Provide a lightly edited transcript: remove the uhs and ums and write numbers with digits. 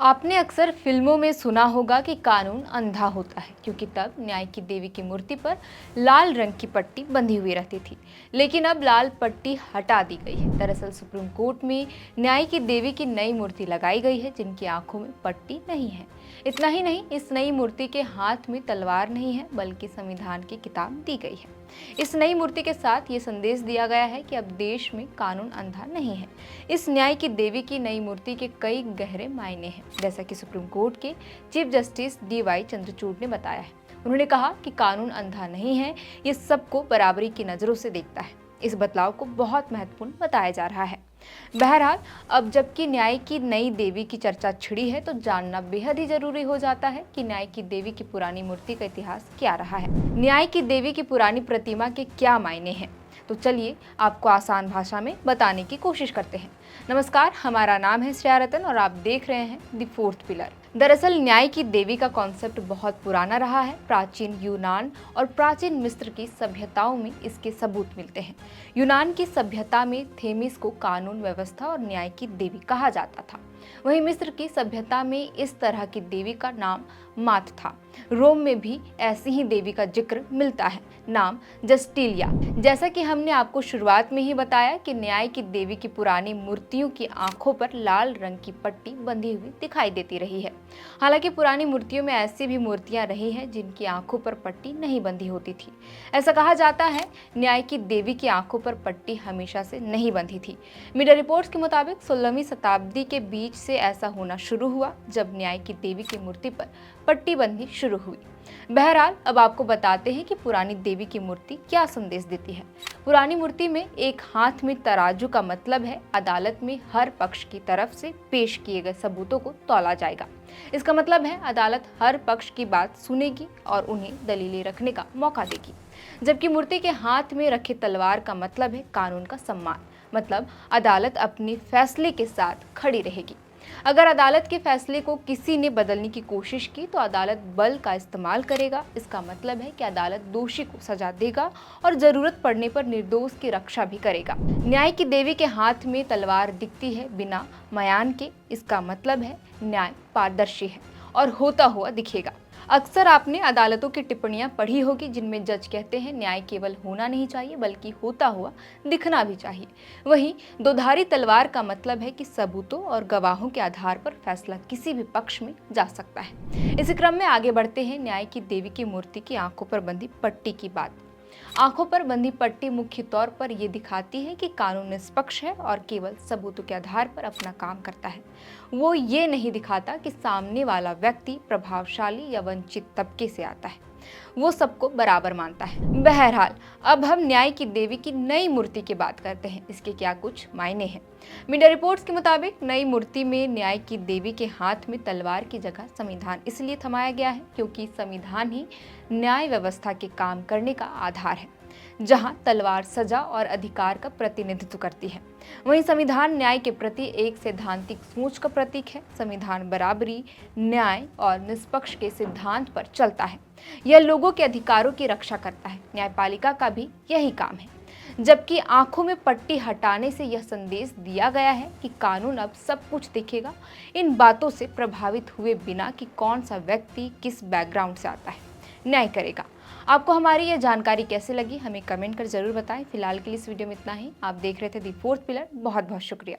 आपने अक्सर फिल्मों में सुना होगा कि कानून अंधा होता है, क्योंकि तब न्याय की देवी की मूर्ति पर लाल रंग की पट्टी बंधी हुई रहती थी। लेकिन अब लाल पट्टी हटा दी गई है। दरअसल सुप्रीम कोर्ट में न्याय की देवी की नई मूर्ति लगाई गई है, जिनकी आंखों में पट्टी नहीं है। इतना ही नहीं, इस नई मूर्ति के हाथ में तलवार नहीं है, बल्कि संविधान की किताब दी गई है। इस नई मूर्ति के साथ ये संदेश दिया गया है कि अब देश में कानून अंधा नहीं है। इस न्याय की देवी की नई मूर्ति के कई गहरे मायने हैं, जैसा कि सुप्रीम कोर्ट के चीफ जस्टिस DY चंद्रचूड़ ने बताया है। उन्होंने कहा कि कानून अंधा नहीं है, ये सबको बराबरी की नजरों से देखता है। इस बदलाव को बहुत महत्वपूर्ण बताया जा रहा है। बहरहाल, अब जबकि न्याय की नई देवी की चर्चा छिड़ी है, तो जानना बेहद ही जरूरी हो जाता है कि न्याय की देवी की पुरानी मूर्ति का इतिहास क्या रहा है। न्याय की देवी की पुरानी प्रतिमा के क्या मायने हैं, तो चलिए आपको आसान भाषा में बताने की कोशिश करते हैं। नमस्कार, हमारा नाम है श्रेया रतन और आप देख रहे हैं द फोर्थ पिलर। दरअसल न्याय की देवी का कॉन्सेप्ट बहुत पुराना रहा है। प्राचीन यूनान और प्राचीन मिस्र की सभ्यताओं में इसके सबूत मिलते हैं। यूनान की सभ्यता में थेमिस को कानून व्यवस्था और न्याय की देवी कहा जाता था। वहीं मिस्र की सभ्यता में इस तरह की देवी का नाम मात था। रोम में भी ऐसी ही देवी का जिक्र मिलता है, नाम जस्टिलिया। जैसा कि हमने आपको शुरुआत में ही बताया कि न्याय की देवी की पुरानी मूर्तियों की आंखों पर लाल रंग की पट्टी बंधी हुई दिखाई देती रही है। हालांकि पुरानी मूर्तियों में ऐसी भी मूर्तियां रही हैं जिनकी आंखों पर पट्टी नहीं बंधी होती थी। ऐसा कहा जाता है न्याय की देवी की आंखों पर पट्टी हमेशा से नहीं बंधी थी। मीडिया रिपोर्ट्स के मुताबिक 16वीं शताब्दी के बीच से ऐसा होना शुरू हुआ, जब न्याय की देवी की मूर्ति पर पट्टी बंधनी शुरू हुई। बहरहाल, अब आपको बताते हैं कि पुरानी देवी की मूर्ति क्या संदेश देती है। पुरानी मूर्ति में एक हाथ में तराजू का मतलब है अदालत में हर पक्ष की तरफ से पेश किए गए सबूतों को तौला जाएगा। इसका मतलब है अदालत हर पक्ष की बात सुनेगी और उन्हें दलीलें रखने का मौका देगी। जबकि मूर्ति के हाथ में रखे तलवार का मतलब है कानून का सम्मान, मतलब अदालत अपने फैसले के साथ खड़ी रहेगी। अगर अदालत के फैसले को किसी ने बदलने की कोशिश की तो अदालत बल का इस्तेमाल करेगा। इसका मतलब है कि अदालत दोषी को सजा देगा और जरूरत पड़ने पर निर्दोष की रक्षा भी करेगा। न्याय की देवी के हाथ में तलवार दिखती है बिना मयान के। इसका मतलब है न्याय पारदर्शी है और होता हुआ दिखेगा। अक्सर आपने अदालतों की टिप्पणियां पढ़ी होगी, जिनमें जज कहते हैं न्याय केवल होना नहीं चाहिए, बल्कि होता हुआ दिखना भी चाहिए। वहीं दोधारी तलवार का मतलब है कि सबूतों और गवाहों के आधार पर फैसला किसी भी पक्ष में जा सकता है। इसी क्रम में आगे बढ़ते हैं न्याय की देवी की मूर्ति की आंखों पर बंधी पट्टी की बात। आंखों पर बंधी पट्टी मुख्य तौर पर यह दिखाती है कि कानून निष्पक्ष है और केवल सबूतों के आधार पर अपना काम करता है। वो ये नहीं दिखाता कि सामने वाला व्यक्ति प्रभावशाली या वंचित तबके से आता है। वो सबको बराबर मानता है। बहरहाल, अब हम न्याय की देवी की नई मूर्ति की बात करते हैं। इसके क्या कुछ मायने हैं। मीडिया रिपोर्ट्स के मुताबिक नई मूर्ति में न्याय की देवी के हाथ में तलवार की जगह संविधान इसलिए थमाया गया है क्योंकि संविधान ही न्याय व्यवस्था के काम करने का आधार है, जहां तलवार सजा और अधिकार का प्रतिनिधित्व करती है। वहीं संविधान न्याय के प्रति एक सैद्धांतिक सोच का प्रतीक है। संविधान बराबरी, न्याय और निष्पक्ष के सिद्धांत पर चलता है। यह लोगों के अधिकारों की रक्षा करता है। न्यायपालिका का भी यही काम है। जबकि आंखों में पट्टी हटाने से यह संदेश दिया गया है कि कानून अब सब कुछ देखेगा, इन बातों से प्रभावित हुए बिना कि कौन सा व्यक्ति किस बैकग्राउंड से आता है, न्याय करेगा। आपको हमारी यह जानकारी कैसे लगी, हमें कमेंट कर जरूर बताएं। फिलहाल के लिए इस वीडियो में इतना ही। आप देख रहे थे दी फोर्थ पिलर। बहुत बहुत शुक्रिया।